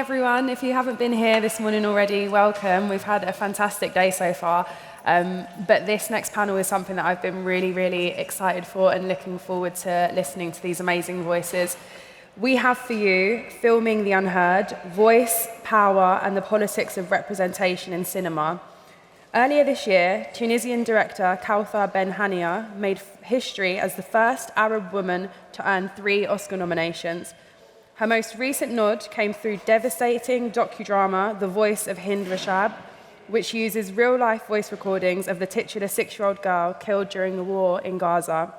everyone. If you haven't been here this morning already, welcome. We've had a fantastic day so far. But this next panel is something that I've been really excited for and looking forward to listening to these amazing voices. We have for you Filming the Unheard, Voice, Power and the Politics of Representation in Cinema. Earlier this year, Tunisian director Kaouther Ben Hania made history as the first Arab woman to earn 3 Oscar nominations. Her most recent nod came through devastating docudrama The Voice of Hind Rajib, which uses real-life voice recordings of the titular 6-year-old girl killed during the war in Gaza.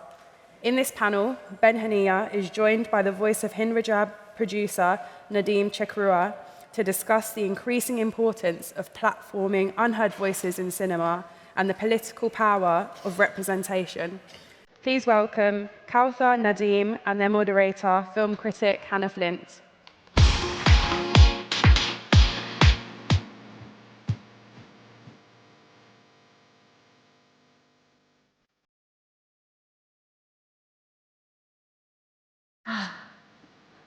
In this panel, Ben Hania is joined by the Voice of Hind Rajib producer Nadim Cheikhrouha to discuss the increasing importance of platforming unheard voices in cinema and the political power of representation. Please welcome Kaouther, Nadim, and their moderator, film critic Hannah Flint.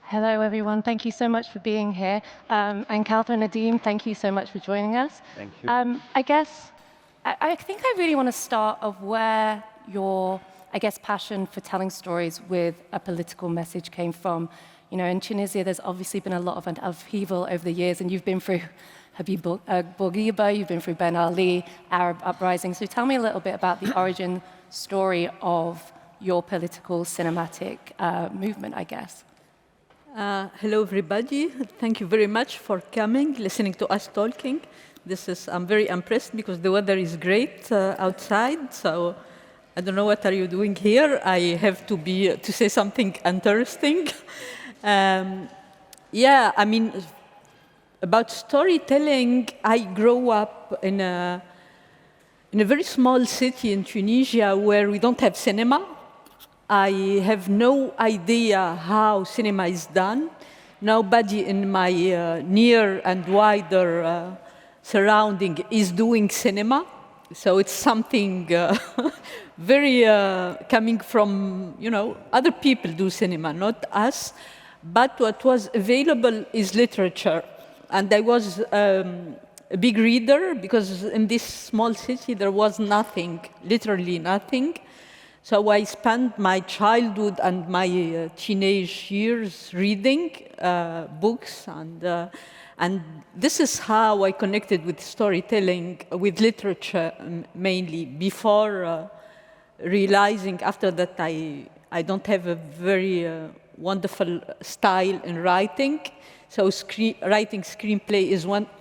Hello, everyone. Thank you so much for being here. And Kaouther and Nadim, thank you so much for joining us. Thank you. I think I really want to start of where your, passion for telling stories with a political message came from. You know, in Tunisia, there's obviously been a lot of upheaval over the years, and you've been through Habib Bourguiba, you've been through Ben Ali, Arab uprising. So tell me a little bit about the origin story of your political cinematic movement, I guess. Hello, everybody. Thank you very much for coming, listening to us talking. I'm very impressed because the weather is great outside, so I don't know what are you doing here. I have to say something interesting. About storytelling, I grew up in a very small city in Tunisia where we don't have cinema. I have no idea how cinema is done. Nobody in my near and wider surrounding is doing cinema. So it's something very coming from, other people do cinema, not us. But what was available is literature. And I was a big reader because in this small city there was nothing, literally nothing. So I spent my childhood and my teenage years reading books, and this is how I connected with storytelling, with literature mainly, before realizing after that I don't have a very wonderful style in writing. So writing screenplay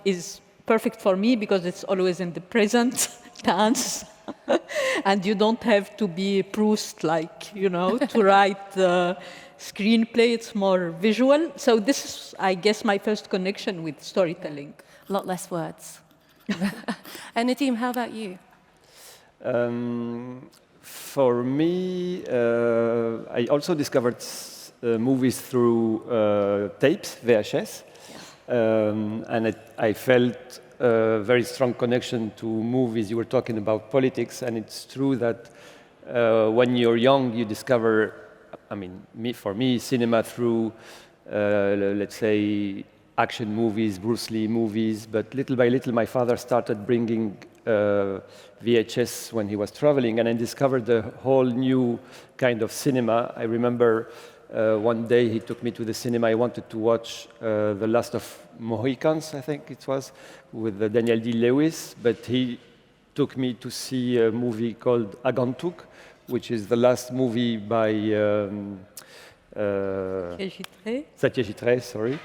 is perfect for me because it's always in the present tense. And you don't have to be Proust-like, to write the screenplay. It's more visual. So this is, I guess, my first connection with storytelling. A lot less words. And Nadim, how about you? For me, I also discovered movies through tapes, VHS. Yeah. And I felt a very strong connection to movies. You were talking about politics, and it's true that when you're young, you discover, for me, cinema through, let's say, action movies, Bruce Lee movies, but little by little, my father started bringing VHS when he was traveling, and I discovered a whole new kind of cinema. I remember one day he took me to the cinema. I wanted to watch The Last of Mohicans, I think it was, with Daniel Day-Lewis, but he took me to see a movie called Agantuk, which is the last movie by Satyajit, sorry.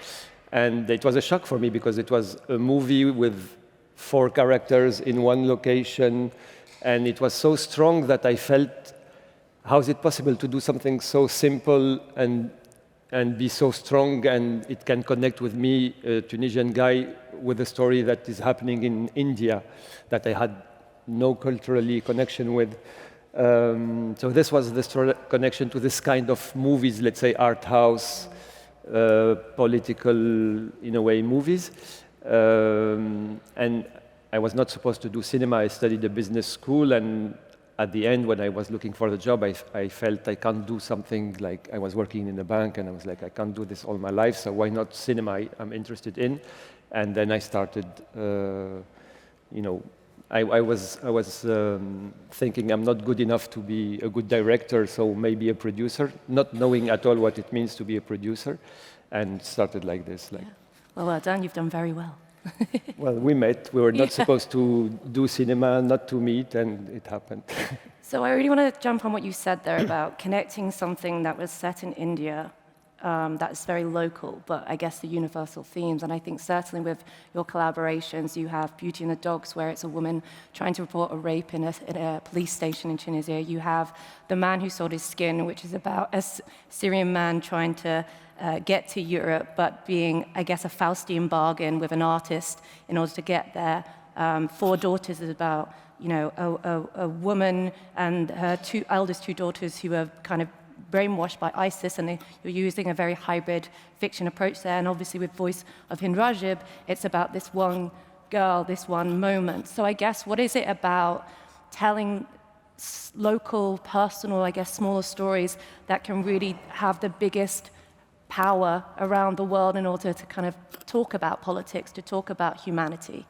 And it was a shock for me because it was a movie with 4 characters in one location, and it was so strong that I felt, how is it possible to do something so simple and be so strong, and it can connect with me, a Tunisian guy, with a story that is happening in India that I had no culturally connection with. So this was the connection to this kind of movies, let's say art house, political, in a way, movies. And I was not supposed to do cinema. I studied a business school, and at the end, when I was looking for the job, I felt I can't do something like I was working in a bank, and I was like, I can't do this all my life, so why not cinema I'm interested in? And then I started, I was thinking I'm not good enough to be a good director, so maybe a producer, not knowing at all what it means to be a producer, and started like this. Yeah. Well done, you've done very well. Well, we met. We were not supposed to do cinema, not to meet, and it happened. So I really want to jump on what you said there about connecting something that was set in India that's very local, but I guess the universal themes. And I think certainly with your collaborations, you have Beauty and the Dogs, where it's a woman trying to report a rape in a police station in Tunisia. You have The Man Who Sold His Skin, which is about a Syrian man trying to get to Europe, but being, I guess, a Faustian bargain with an artist in order to get there. Four Daughters is about, a woman and her eldest two daughters who are kind of brainwashed by ISIS, and you're using a very hybrid fiction approach there. And obviously with Voice of Hind Rajib, it's about this one girl, this one moment. So I guess, what is it about telling local, personal, I guess, smaller stories that can really have the biggest power around the world in order to kind of talk about politics, to talk about humanity?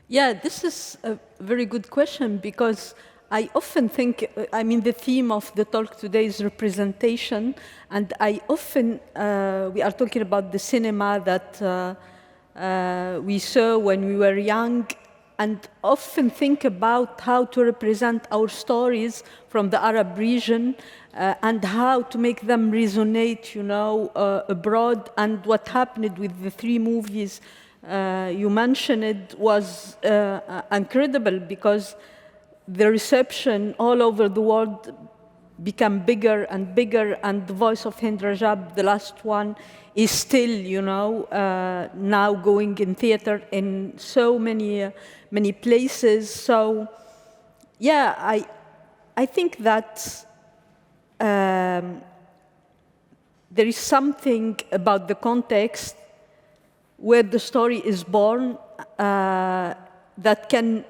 Yeah, this is a very good question, because I often think, the theme of the talk today is representation, and I often, we are talking about the cinema that we saw when we were young, and often think about how to represent our stories from the Arab region and how to make them resonate, abroad. And what happened with the three movies you mentioned was incredible, because the reception all over the world became bigger and bigger, and the Voice of Hind Rajib, the last one, is still, now going in theater in so many places. So, yeah, I think that there is something about the context where the story is born that can,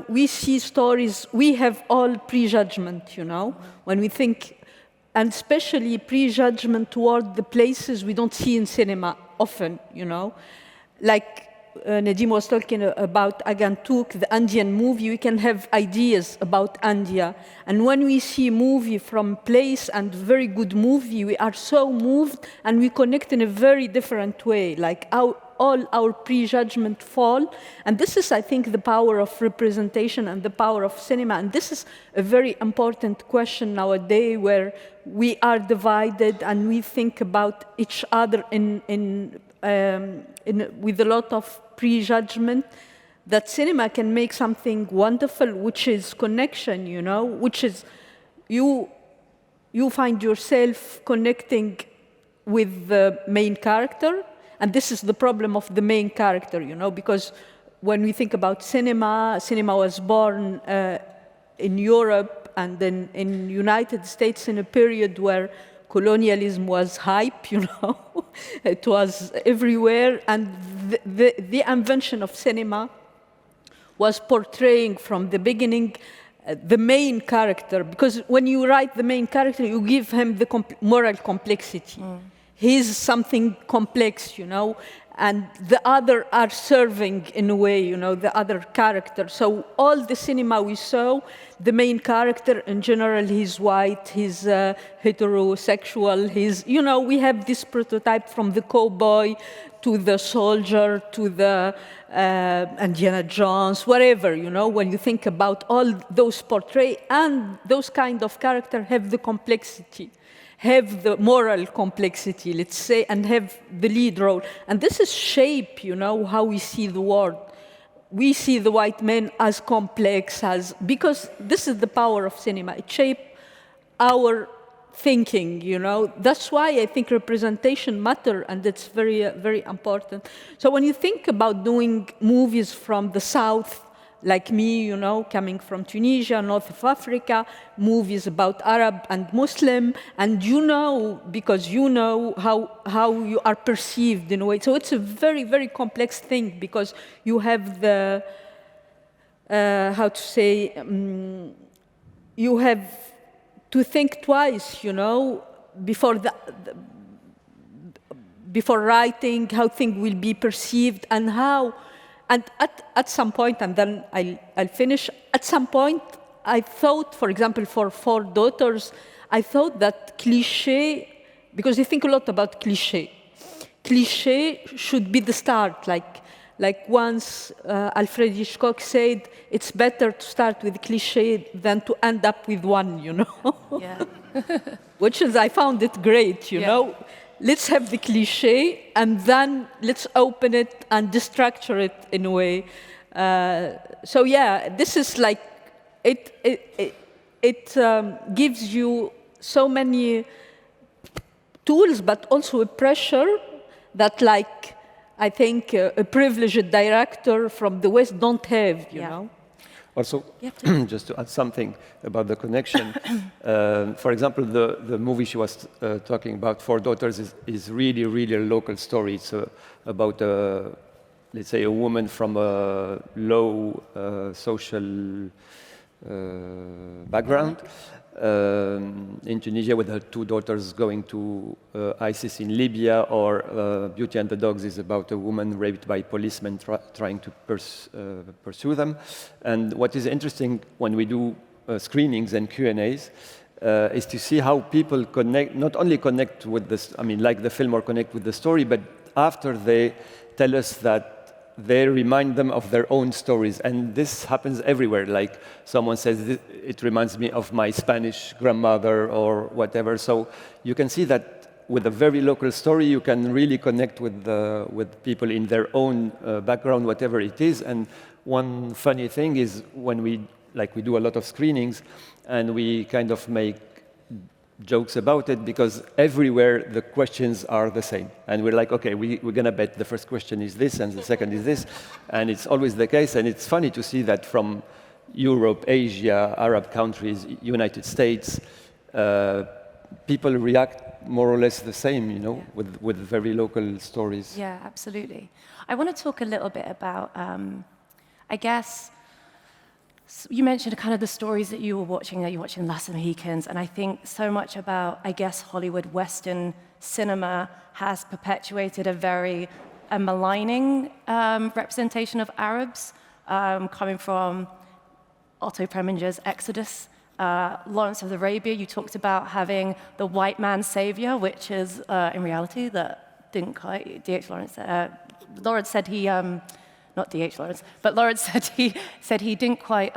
we see stories, we have all prejudgment, when we think, and especially prejudgment toward the places we don't see in cinema often, Like Nadim was talking about Agantuk, the Indian movie, we can have ideas about India. And when we see a movie from place and very good movie, we are so moved and we connect in a very different way, like all our prejudgment fall. And this is, I think, the power of representation and the power of cinema. And this is a very important question nowadays, where we are divided and we think about each other with a lot of prejudgment, that cinema can make something wonderful, which is connection, which is you find yourself connecting with the main character. And this is the problem of the main character, because when we think about cinema was born in Europe and then in United States in a period where colonialism was hype, It was everywhere, and the invention of cinema was portraying from the beginning the main character, because when you write the main character, you give him the moral complexity. He's something complex, and the other are serving in a way, the other character. So all the cinema we saw, the main character in general, he's white, he's heterosexual, we have this prototype from the cowboy to the soldier to the Indiana Jones, whatever, when you think about all those portraits, and those kind of characters have the complexity, have the moral complexity, let's say, and have the lead role. And this is shape, how we see the world. We see the white man as complex, because this is the power of cinema. It shapes our thinking, That's why I think representation matters, and it's very, very important. So when you think about doing movies from the South, like me, coming from Tunisia, North of Africa, movies about Arab and Muslim, and because how you are perceived in a way. So it's a very, very complex thing, because you have how to say, you have to think twice, you know, before before writing, how things will be perceived, and how. And at some point, and then I'll finish. At some point, I thought, for example, for Four Daughters, I thought that cliché, because you think a lot about cliché. Cliché should be the start, like once Alfred Hitchcock said, it's better to start with cliché than to end up with one, you know? Yeah. Which is, I found it great, you know? Let's have the cliché, and then let's open it and destructure it in a way. So yeah, this is like, it gives you so many tools, but also a pressure that, like, I think a privileged director from the West don't have, you know? Also, just to add something about the connection, for example, the movie she was talking about, Four Daughters, is really, really a local story. It's about, let's say, a woman from a low social background in Tunisia with her two daughters going to ISIS in Libya, or Beauty and the Dogs is about a woman raped by policemen trying to pursue them. And what is interesting when we do screenings and Q&As is to see how people connect, not only connect with this, I mean, like the film, or connect with the story, but after they tell us that they remind them of their own stories. And this happens everywhere. Like someone says, it reminds me of my Spanish grandmother or whatever. So you can see that with a very local story, you can really connect with people in their own background, whatever it is. And one funny thing is when we do a lot of screenings and we kind of make jokes about it, because everywhere the questions are the same. And we're like, okay, we're going to bet the first question is this and the second is this. And it's always the case. And it's funny to see that from Europe, Asia, Arab countries, United States, people react more or less the same, you know, with very local stories. Yeah, absolutely. I want to talk a little bit about, I guess, you mentioned kind of the stories that you were watching, that you're watching Last of the Mohicans, and I think so much about, I guess, Hollywood Western cinema has perpetuated a maligning representation of Arabs, coming from Otto Preminger's Exodus, Lawrence of Arabia. You talked about having the white man savior, which is, in reality, that didn't quite, D.H. Lawrence, Lawrence said he, not D.H. Lawrence, but Lawrence said he didn't quite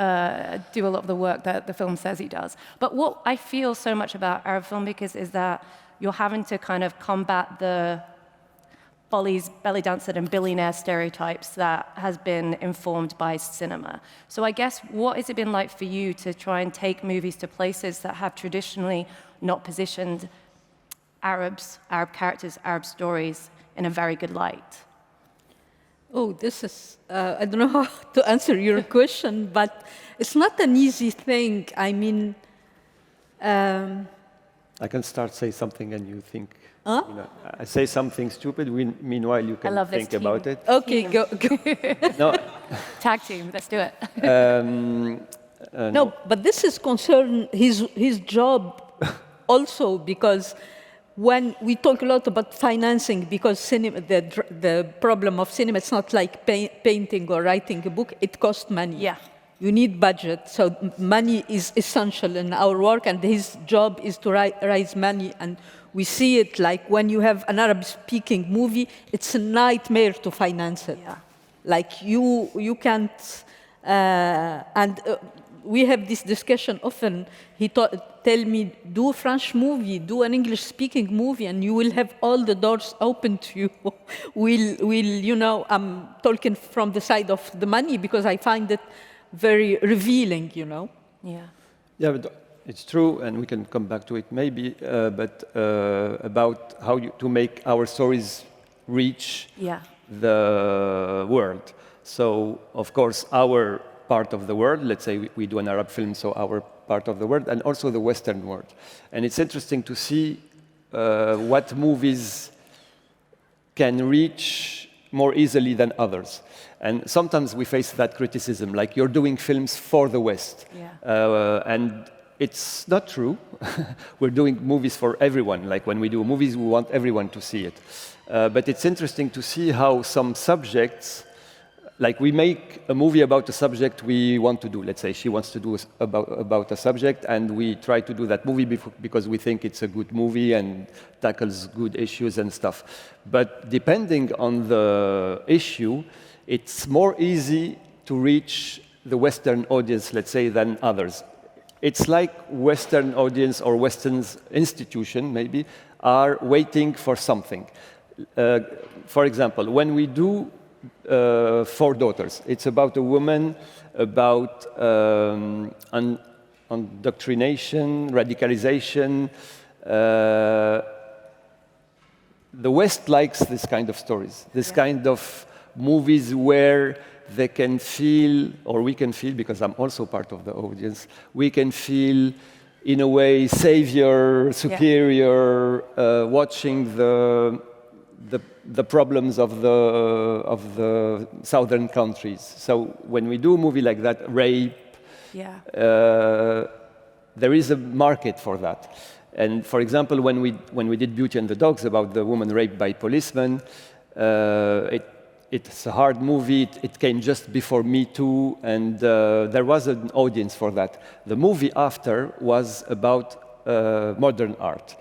do a lot of the work that the film says he does. But what I feel so much about Arab filmmakers is that you're having to kind of combat the Bolly's belly dancer and billionaire stereotypes that has been informed by cinema. So I guess, what has it been like for you to try and take movies to places that have traditionally not positioned Arabs, Arab characters, Arab stories in a very good light? Oh, this is, I don't know how to answer your question, but it's not an easy thing. I mean, I can say something and you think, you know, I say something stupid, meanwhile you can think about it. Okay, go. No. Tag team, let's do it. No, but this is concern his job also, because when we talk a lot about financing, because cinema, the problem of cinema, it's not like painting or writing a book, it costs money. Yeah. You need budget, so money is essential in our work, and his job is to raise money. And we see it like when you have an Arab-speaking movie, it's a nightmare to finance it. Yeah. Like you can't, and we have this discussion often. He tell me, do a French movie, do an English-speaking movie, and you will have all the doors open to you. We'll, you know, I'm talking from the side of the money, because I find it very revealing, you know. Yeah. Yeah, but it's true, and we can come back to it maybe, but about how to make our stories reach the world. So, of course, our part of the world, let's say we do an Arab film, so our part of the world, and also the Western world. And it's interesting to see what movies can reach more easily than others. And sometimes we face that criticism, like you're doing films for the West. And it's not true. We're doing movies for everyone. Like when we do movies, we want everyone to see it. But it's interesting to see how some subjects, like we make a movie about a subject we want to do. Let's say she wants to do about a subject, and we try to do that movie because we think it's a good movie and tackles good issues and stuff. But depending on the issue, it's more easy to reach the Western audience, let's say, than others. It's like Western audience or Western institution, maybe, are waiting for something. For example, when we do Four Daughters, it's about a woman, about indoctrination, radicalization. The West likes this kind of stories, this kind of movies where they can feel, or we can feel, because I'm also part of the audience, we can feel, in a way, savior, superior, watching the problems of the southern countries. So when we do a movie like that, rape, there is a market for that. And for example, when we did Beauty and the Dogs about the woman raped by policemen, it's a hard movie. It came just before Me Too, and there was an audience for that. The movie after was about modern art.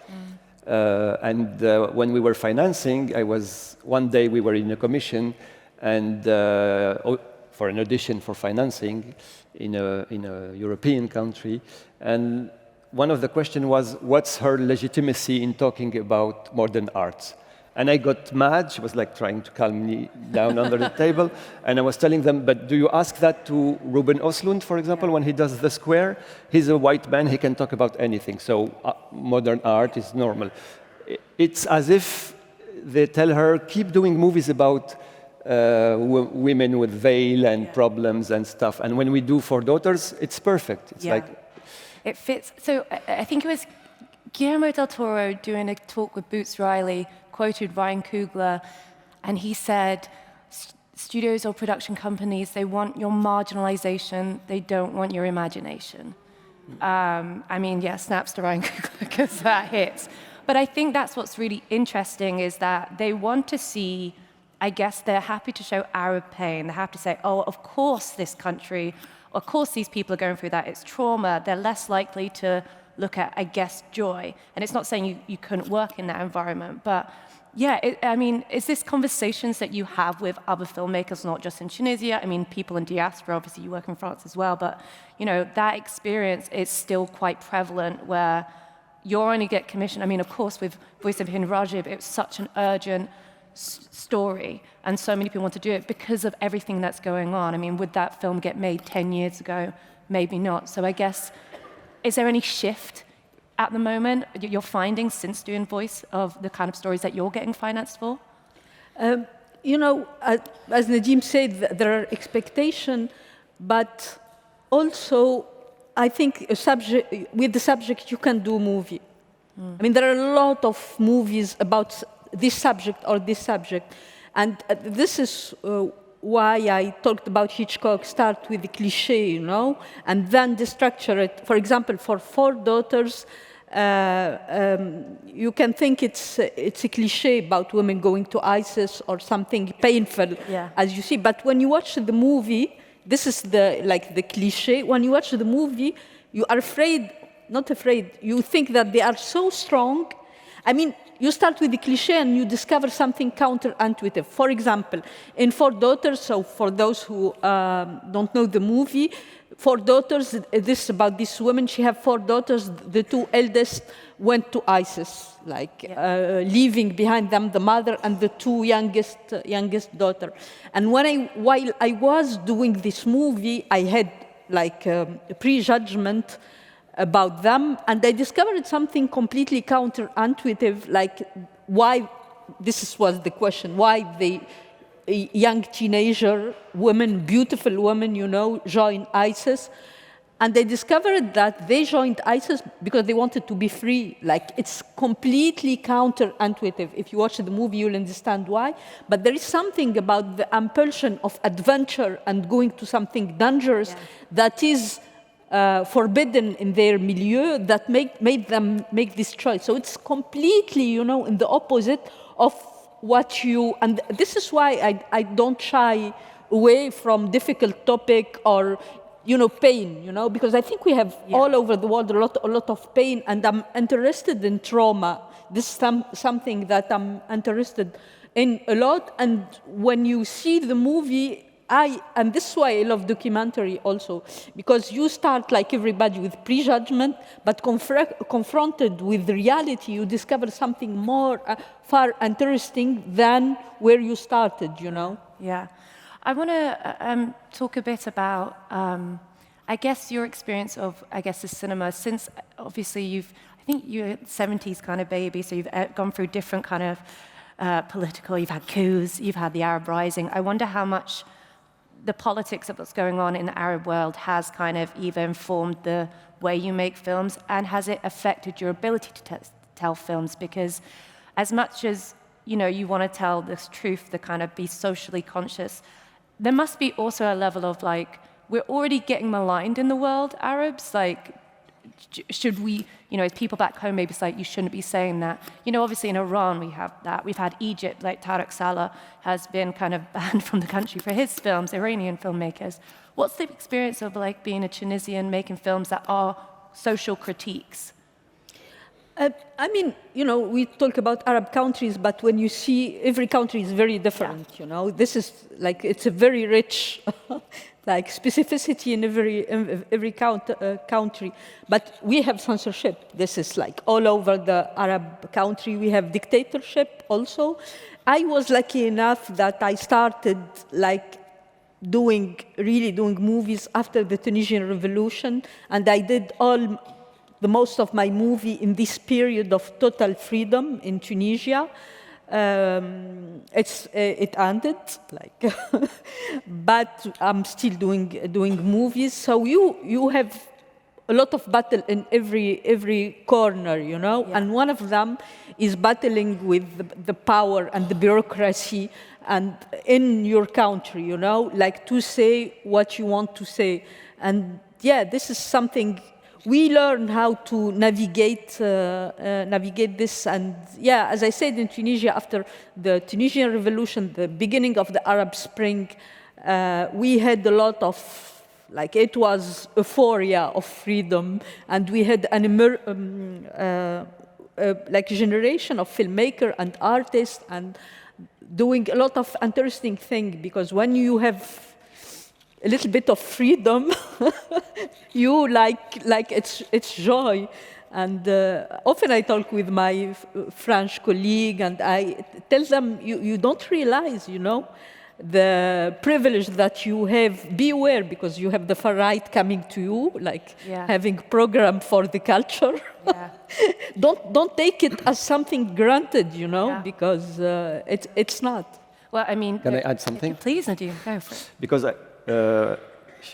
And when we were financing, one day we were in a commission, and for an audition for financing in a European country, and one of the questions was, what's her legitimacy in talking about modern arts? And I got mad. She was like trying to calm me down under the table. And I was telling them, but do you ask that to Ruben Östlund, for example, when he does The Square? He's a white man. He can talk about anything. So modern art is normal. It's as if they tell her, keep doing movies about women with veil and problems and stuff. And when we do Four Daughters, it's perfect. It's like... It fits. So I think it was Guillermo del Toro doing a talk with Boots Riley, quoted Ryan Coogler, and he said, studios or production companies, they want your marginalization, they don't want your imagination. I mean, yeah, snaps to Ryan Coogler, because that hits. But I think that's what's really interesting, is that they want to see, I guess they're happy to show Arab pain. They have to say, oh, of course this country, of course these people are going through that, it's trauma. They're less likely to look at, I guess, joy. And it's not saying you couldn't work in that environment, but yeah, I mean, is this conversations that you have with other filmmakers, not just in Tunisia? I mean, people in diaspora, obviously you work in France as well, but you know, that experience is still quite prevalent where you only get commissioned. I mean, of course, with Voice of Hind Rajib, it's such an urgent story, and so many people want to do it because of everything that's going on. I mean, would that film get made 10 years ago? Maybe not. So I guess, is there any shift at the moment you're finding since doing Voice of the kind of stories that you're getting financed for? You know, as Nadim said, there are expectations, but also I think with the subject you can do a movie. I mean, there are a lot of movies about this subject or this subject, and this is why I talked about Hitchcock, start with the cliché, you know, and then destructure it. For example, for Four Daughters, you can think it's a cliché about women going to ISIS or something painful, as you see. But when you watch the movie, this is the cliché. When you watch the movie, you are not afraid. You think that they are so strong. I mean, you start with the cliché and you discover something counterintuitive. For example, in Four Daughters, so for those who don't know the movie, Four Daughters, this is about this woman. She has four daughters. The two eldest went to ISIS, leaving behind them the mother and the two youngest daughter. And while I was doing this movie, I had like a prejudgment about them, and I discovered something completely counterintuitive, like why, was the question, why the young teenager women, beautiful women, you know, join ISIS. And they discovered that they joined ISIS because they wanted to be free. Like, it's completely counterintuitive. If you watch the movie, you'll understand why. But there is something about the impulsion of adventure and going to something dangerous that is forbidden in their milieu that made them make this choice. So it's completely, you know, in the opposite of what you... And this is why I don't shy away from difficult topic or... you know, pain, you know, because I think we have all over the world a lot of pain, and I'm interested in trauma. This is something that I'm interested in a lot, and when you see the movie, and this is why I love documentary also, because you start like everybody with prejudgment, but confronted with reality, you discover something more far interesting than where you started, you know? Yeah. I want to talk a bit about, I guess, your experience of, I guess, the cinema. Since obviously I think you're a 70s kind of baby, so you've gone through different kind of political, you've had coups, you've had the Arab Rising. I wonder how much the politics of what's going on in the Arab world has kind of either informed the way you make films, and has it affected your ability to tell films? Because as much as, you know, you want to tell this truth, to kind of be socially conscious, there must be also a level of like, we're already getting maligned in the world, Arabs. Like, should we, you know, as people back home, maybe it's like, you shouldn't be saying that. You know, obviously in Iran we have that. We've had Egypt, like Tariq Saleh has been kind of banned from the country for his films, Iranian filmmakers. What's the experience of like being a Tunisian making films that are social critiques? I mean, you know, we talk about Arab countries, but when you see, every country is very different, you know. This is like, it's a very rich, like, specificity in every country. But we have censorship. This is like all over the Arab country. We have dictatorship also. I was lucky enough that I started like really doing movies after the Tunisian Revolution, and I did the most of my movie in this period of total freedom in Tunisia. It ended, like, but I'm still doing movies. So you have a lot of battle in every corner, you know. Yeah. And one of them is battling with the power and the bureaucracy and in your country, you know, like to say what you want to say. And yeah, this is something. We learn how to navigate this, and yeah, as I said, in Tunisia, after the Tunisian Revolution, the beginning of the Arab Spring, we had a lot of, like, it was euphoria of freedom, and we had an like generation of filmmakers and artists, and doing a lot of interesting things, because when you have a little bit of freedom, you like it's joy. And often I talk with my French colleague, and I tell them, you don't realize, you know, the privilege that you have. Be aware, because you have the far right coming to you, like having program for the culture. Yeah. Don't take it as something granted, you know, because it's not. Well, I mean, can I add something? Please, Nadim, go for it. Because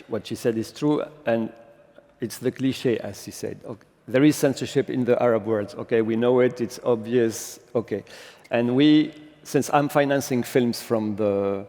what she said is true, and it's the cliche, as she said. Okay, there is censorship in the Arab world. Okay, we know it. It's obvious. Okay, and since I'm financing films from the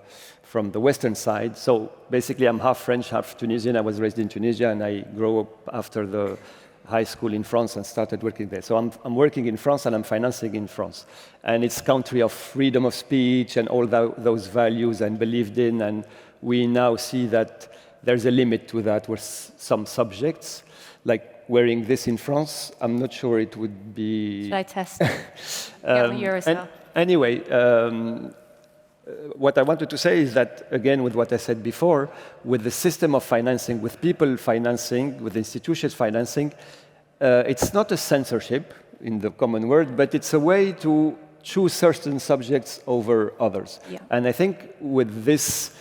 Western side, so basically I'm half French, half Tunisian. I was raised in Tunisia, and I grew up after the high school in France and started working there. So I'm working in France, and I'm financing in France, and it's country of freedom of speech and all those values and believed in. And we now see that there's a limit to that with some subjects, like wearing this in France. I'm not sure it would be... Should I test it? Get my Eurostar. Anyway, what I wanted to say is that, again, with what I said before, with the system of financing, with people financing, with institutions financing, it's not a censorship in the common word, but it's a way to choose certain subjects over others. Yeah. And I think with this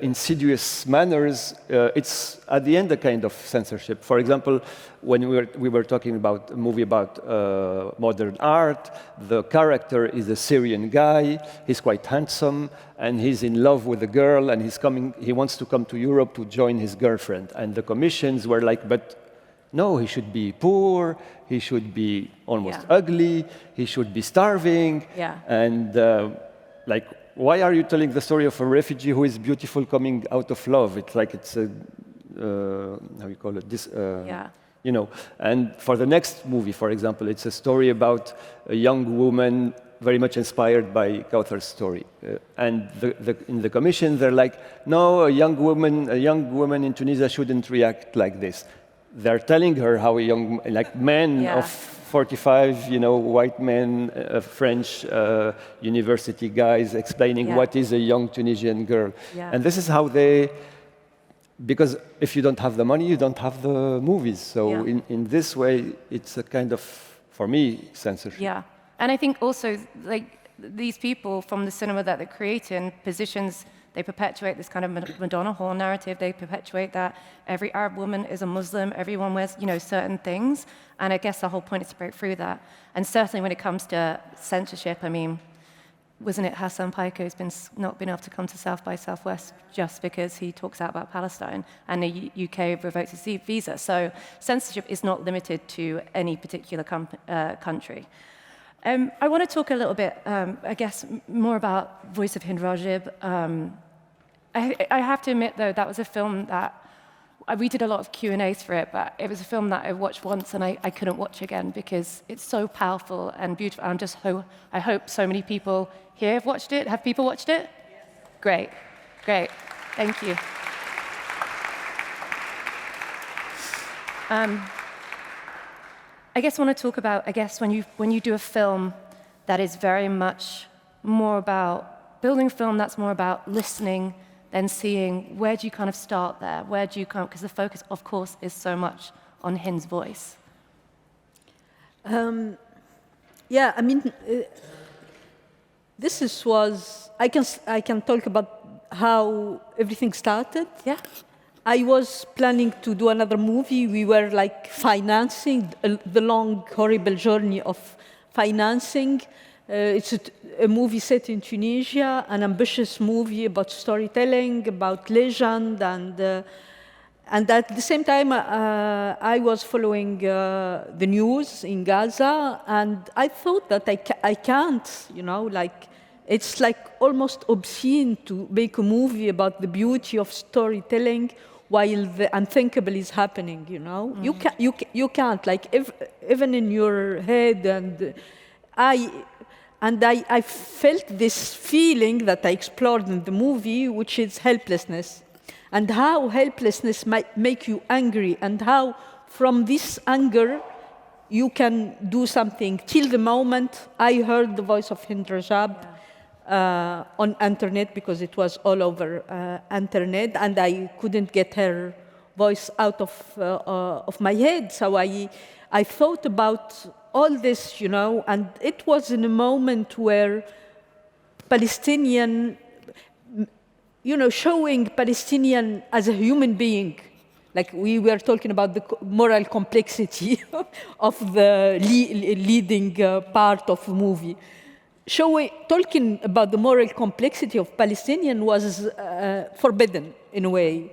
insidious manners, it's at the end a kind of censorship. For example, when we were talking about a movie about modern art, the character is a Syrian guy, he's quite handsome, and he's in love with a girl, and he wants to come to Europe to join his girlfriend. And the commissions were like, but no, he should be poor, he should be almost ugly, he should be starving, and like, why are you telling the story of a refugee who is beautiful coming out of love? It's like it's a, how you call it, this, you know. And for the next movie, for example, it's a story about a young woman very much inspired by Kaouther's story. And in the commission, they're like, no, a young woman in Tunisia shouldn't react like this. They're telling her how a young, like men of 45, you know, white men, French university guys explaining what is a young Tunisian girl. And this is how they, because if you don't have the money, you don't have the movies. So in this way, it's a kind of, for me, censorship. Yeah, and I think also, like, these people from the cinema that they're creating positions, they perpetuate this kind of Madonna whore narrative. They perpetuate that every Arab woman is a Muslim, everyone wears, you know, certain things. And I guess the whole point is to break through that. And certainly when it comes to censorship, I mean, wasn't it Hassan Paiko who's not been able to come to South by Southwest just because he talks out about Palestine and the UK revoked his visa? So censorship is not limited to any particular country. I want to talk a little bit, I guess, more about Voice of Hind Rajib. I have to admit, though, that was a film that we did a lot of Q&As for it, but it was a film that I watched once and I couldn't watch again because it's so powerful and beautiful. I hope so many people here have watched it. Have people watched it? Yes. Great, great. Thank you. I guess I want to talk about, I guess, when you do a film that is very much more about building a film that's more about listening than seeing, where do you kind of start there? Where do you come, because the focus, of course, is so much on Hind's voice. Yeah, I mean, I can talk about how everything started. Yeah. I was planning to do another movie. We were like financing the long, horrible journey of financing. It's a movie set in Tunisia, an ambitious movie about storytelling, about legend, and at the same time, I was following the news in Gaza, and I thought that I can't, you know, like, it's like almost obscene to make a movie about the beauty of storytelling while the unthinkable is happening, you know? Mm. You can't, like, even in your head, and I felt this feeling that I explored in the movie, which is helplessness, and how helplessness might make you angry, and how from this anger you can do something. Till the moment I heard the voice of Hind Rajib on internet, because it was all over internet, and I couldn't get her voice out of my head. So I thought about all this, you know, and it was in a moment where Palestinian, you know, showing Palestinian as a human being, like we were talking about the moral complexity of the leading part of the movie. Talking about the moral complexity of Palestinian was forbidden in a way.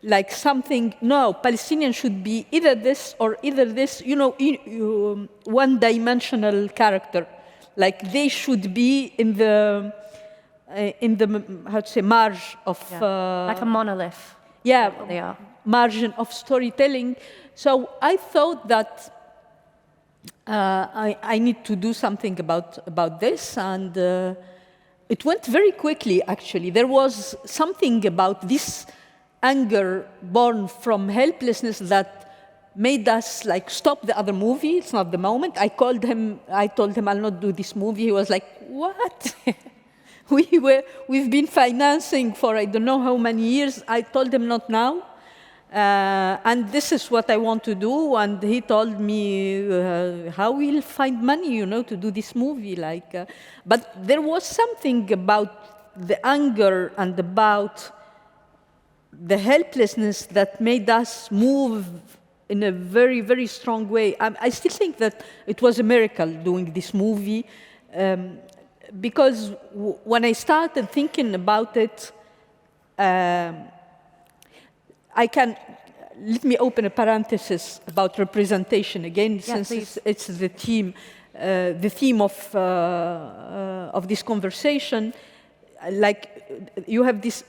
Like something, no, Palestinians should be either this or either this, you know, one-dimensional character. Like they should be in the how to say, margin of... like a monolith. Yeah, they are. Margin of storytelling. So I thought that I need to do something about this, and it went very quickly, actually. There was something about this anger born from helplessness that made us like stop the other movie. It's not the moment. I told him I'll not do this movie. He was like, what? We've been financing for I don't know how many years. I told him not now. And this is what I want to do. And he told me how we'll find money, you know, to do this movie. But there was something about the anger and about the helplessness that made us move in a very, very strong way. I still think that it was a miracle doing this movie, because when I started thinking about it, let me open a parenthesis about representation again, since it's the theme of this conversation. Like, you have this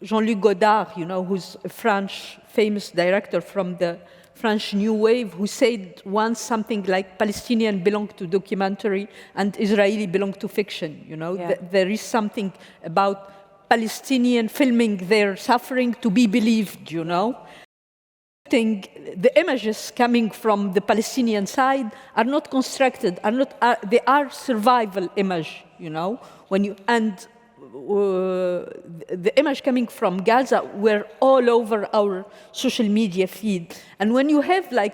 Jean-Luc Godard, who's a French famous director from the French New Wave, who said once something like Palestinian belong to documentary and Israeli belong to fiction. There is something about Palestinian filming their suffering to be believed. The images coming from the Palestinian side are not constructed, they are survival image. The image coming from Gaza were all over our social media feed. And when you have a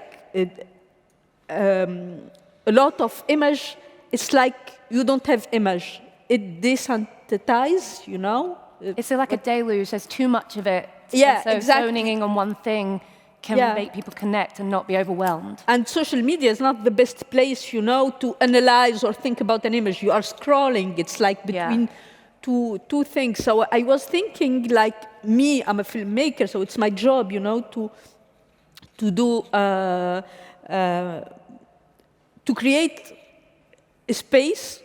lot of image, it's like you don't have image. It desensitizes, It's like a deluge. There's too much of it. Yeah, so exactly. zoning in on one thing can make people connect and not be overwhelmed. And social media is not the best place, to analyze or think about an image. You are scrolling. It's like between two things. So I was thinking, like me, I'm a filmmaker, so it's my job, to create a space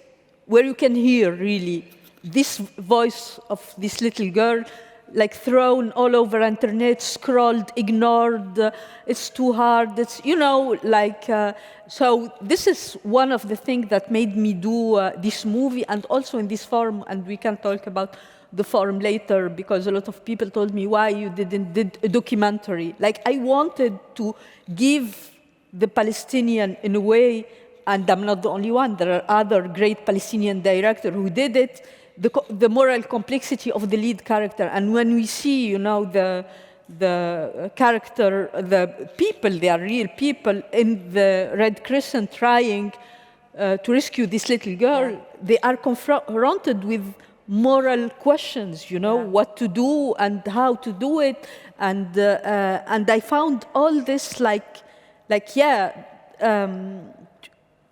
where you can hear really this voice of this little girl, like thrown all over internet, scrolled, ignored, it's too hard, it's, so this is one of the things that made me do this movie, and also in this forum, and we can talk about the forum later, because a lot of people told me why you didn't did a documentary. Like, I wanted to give the Palestinian in a way, and I'm not the only one, there are other great Palestinian directors who did it, the moral complexity of the lead character. And when we see, the character, the people, they are real people in the Red Crescent trying to rescue this little girl, they are confronted with moral questions, what to do and how to do it. And I found all this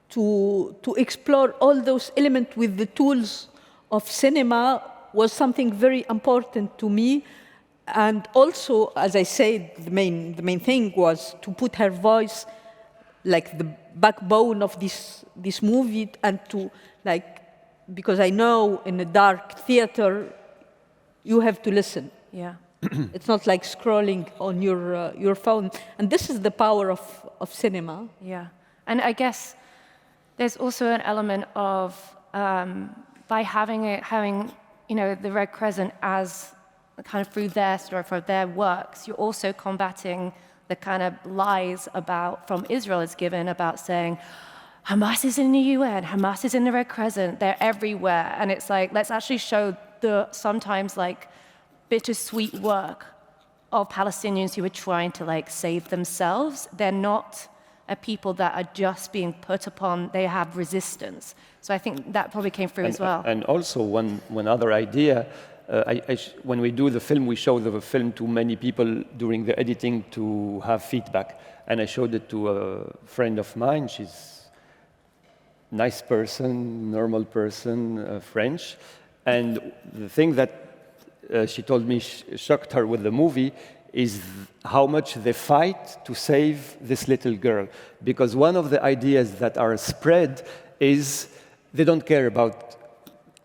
to explore all those elements with the tools of cinema was something very important to me. And also, as I said, the main thing was to put her voice, like the backbone of this movie, and to, because I know in a dark theater, you have to listen. Yeah. It's not like scrolling on your phone. And this is the power of cinema. Yeah. And I guess there's also an element of, by having the Red Crescent as kind of through their story, for their works, you're also combating the kind of lies from Israel is given about saying, Hamas is in the UN, Hamas is in the Red Crescent, they're everywhere. And it's like, let's actually show the sometimes bittersweet work of Palestinians who are trying to save themselves. They're not a people that are just being put upon, they have resistance. So I think that probably came through as well. And also one other idea, when we do the film, we show the film to many people during the editing to have feedback. And I showed it to a friend of mine. She's a nice person, normal person, French. And the thing that she told me shocked her with the movie is how much they fight to save this little girl. Because one of the ideas that are spread is they don't care about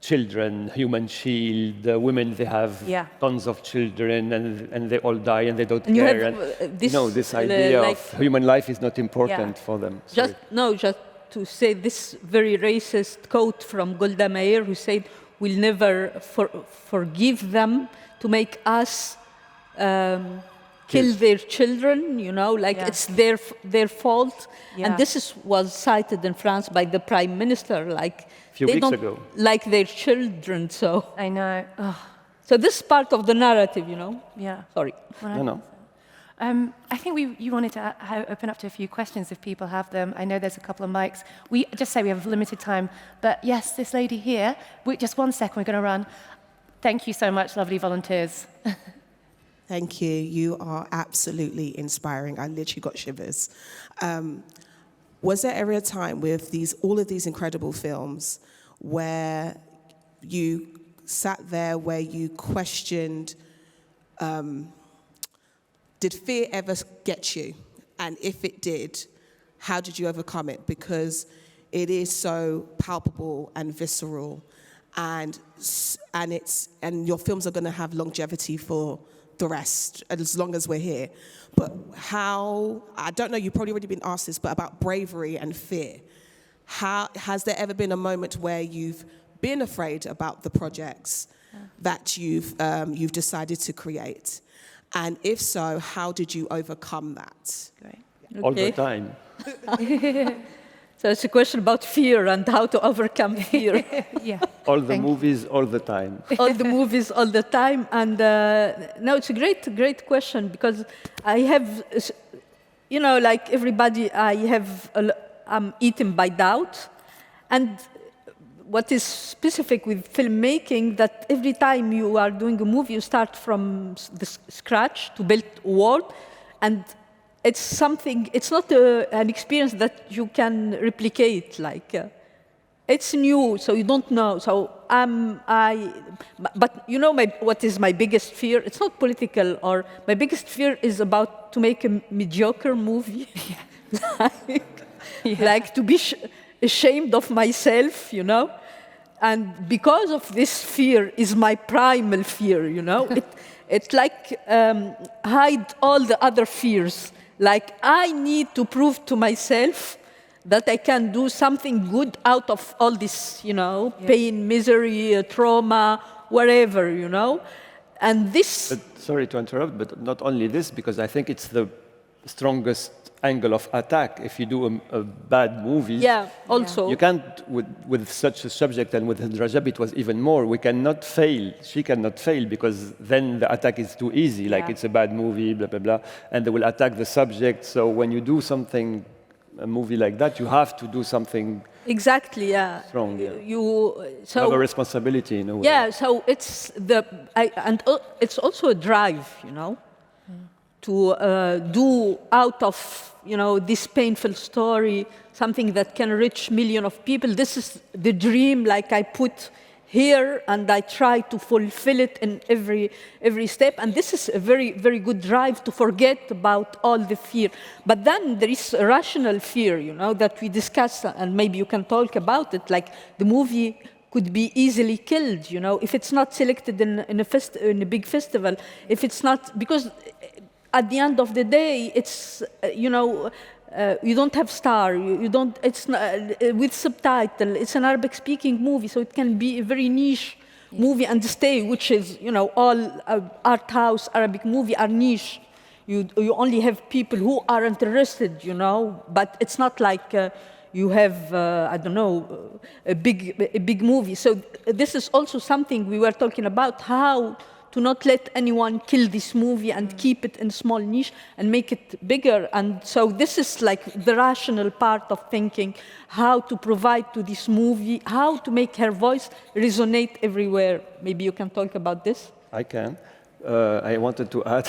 children, human shield, women, they have tons of children and they all die and they don't care. And this idea of human life is not important for them. Just to say this very racist quote from Golda Meir, who said, we'll never forgive them to make us kill their children, it's their fault. Yeah. And this was cited in France by the Prime Minister, a few weeks ago. Like their children, so. I know. Ugh. So this is part of the narrative, Yeah. Sorry. No. I think you wanted to open up to a few questions if people have them. I know there's a couple of mics. We just say we have limited time, but yes, this lady here. Just 1 second, we're going to run. Thank you so much, lovely volunteers. Thank you. You are absolutely inspiring. I literally got shivers. Was there ever a time with all of these incredible films where you sat there, where you questioned, did fear ever get you? And if it did, how did you overcome it? Because it is so palpable and visceral, and your films are going to have longevity for the rest, as long as we're here. But how, I don't know, you've probably already been asked this, but about bravery and fear. Has there ever been a moment where you've been afraid about the projects that you've decided to create? And if so, how did you overcome that? Great. Okay. All the time. So it's a question about fear and how to overcome fear. Yeah. All the movies, all the time. All the movies, all the time. And no, it's a great question, because I have, like everybody, I'm eaten by doubt. And what is specific with filmmaking, that every time you are doing a movie, you start from the scratch to build a world. And it's something, it's not an experience that you can replicate. It's new, so you don't know. So but what is my biggest fear? It's not political, or my biggest fear is about to make a mediocre movie. Like to be ashamed of myself, And because of this fear is my primal fear, It's like hide all the other fears. Like I need to prove to myself that I can do something good out of all this, pain, misery, trauma, whatever, And this... But, sorry to interrupt, but not only this, because I think it's the strongest angle of attack. If you do a bad movie, also. You can't, with such a subject, and with Hind Rajab it was even more, we cannot fail. She cannot fail, because then the attack is too easy, like it's a bad movie, blah, blah, blah, and they will attack the subject. So when you do something, a movie like that, you have to do something exactly, strong. Yeah. You have a responsibility in a way. Yeah, so it's it's also a drive, to do out of this painful story something that can reach millions of people. This is the dream, like I put here, and I try to fulfill it in every step. And this is a very, very good drive to forget about all the fear. But then there is a rational fear, that we discuss, and maybe you can talk about it. Like the movie could be easily killed, if it's not selected in a big festival. If it's not, because at the end of the day, it's you don't have star. You don't. It's not, with subtitle. It's an Arabic-speaking movie, so it can be a very niche movie and stay, which is all art house Arabic movie are niche. You only have people who are interested, But it's not like you have I don't know a big movie. So this is also something we were talking about, how to not let anyone kill this movie and keep it in small niche and make it bigger. And so this is like the rational part of thinking, how to provide to this movie, how to make her voice resonate everywhere. Maybe you can talk about this? I can. I wanted to add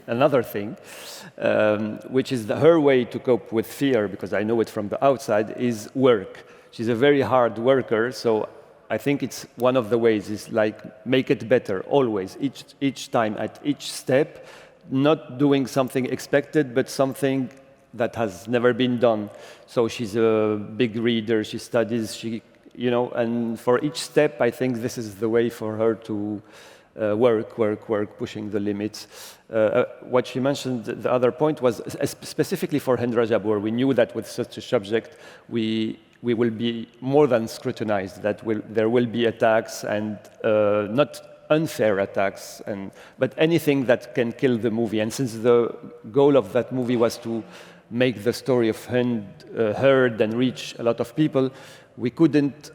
another thing, which is her way to cope with fear, because I know it from the outside, is work. She's a very hard worker, so I think it's one of the ways is like make it better always, each time, at each step, not doing something expected, but something that has never been done. So she's a big reader, she studies, and for each step, I think this is the way for her to work, pushing the limits. What she mentioned, the other point was specifically for Hind Rajab, where we knew that with such a subject, we will be more than scrutinized, that there will be attacks, and not unfair attacks, but anything that can kill the movie. And since the goal of that movie was to make the story of Hind heard and reach a lot of people, we couldn't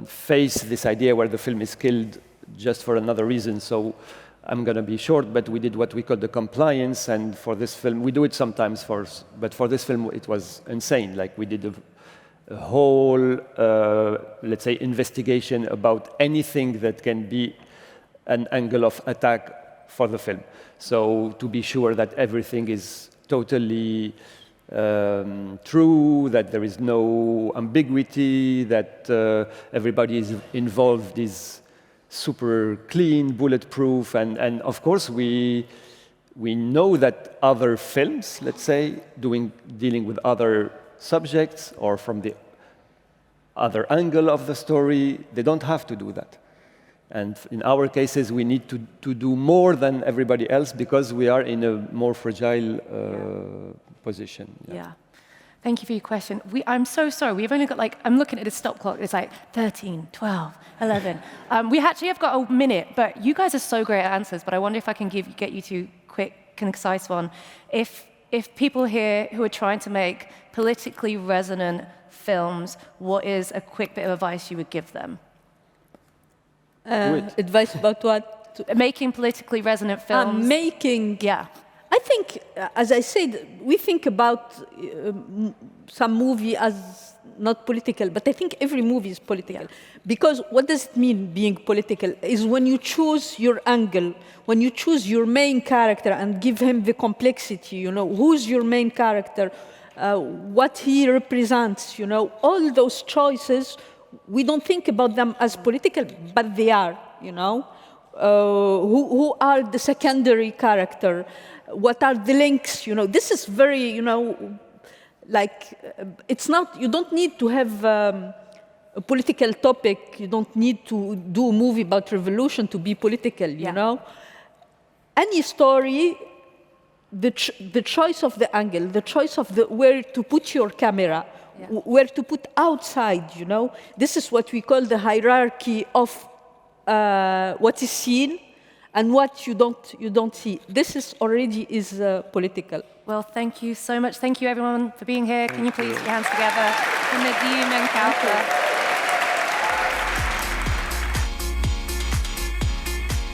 face this idea where the film is killed just for another reason. So I'm going to be short, but we did what we call the compliance, and for this film, we do it sometimes, but for this film, it was insane. Like we did a whole, let's say, investigation about anything that can be an angle of attack for the film. So to be sure that everything is totally true, that there is no ambiguity, that everybody is involved is super clean, bulletproof, and of course we know that other films, let's say, dealing with other subjects or from the other angle of the story, they don't have to do that. And in our cases, we need to do more than everybody else because we are in a more fragile position. Yeah. Thank you for your question. I'm so sorry. We've only got I'm looking at the stop clock. It's 13, 12, 11. We actually have got a minute, but you guys are so great at answers, but I wonder if I can get you two quick, concise one. If people here who are trying to make politically resonant films, what is a quick bit of advice you would give them? Advice about what? Making politically resonant films. Yeah. I think, as I said, we think about some movie as not political, but I think every movie is political. Yeah. Because what does it mean, being political? Is when you choose your angle, when you choose your main character and give him the complexity, who's your main character, what he represents, all those choices, we don't think about them as political, but they are, who are the secondary character, what are the links, this is very, it's not, you don't need to have a political topic, you don't need to do a movie about revolution to be political, you know? Any story, the choice of the angle, the choice of where to put your camera, where to put outside, this is what we call the hierarchy of what is seen and what you don't see. This is already political. Well, thank you so much. Thank you, everyone, for being here. Can you please put your hands together for Nadim and Kaouther?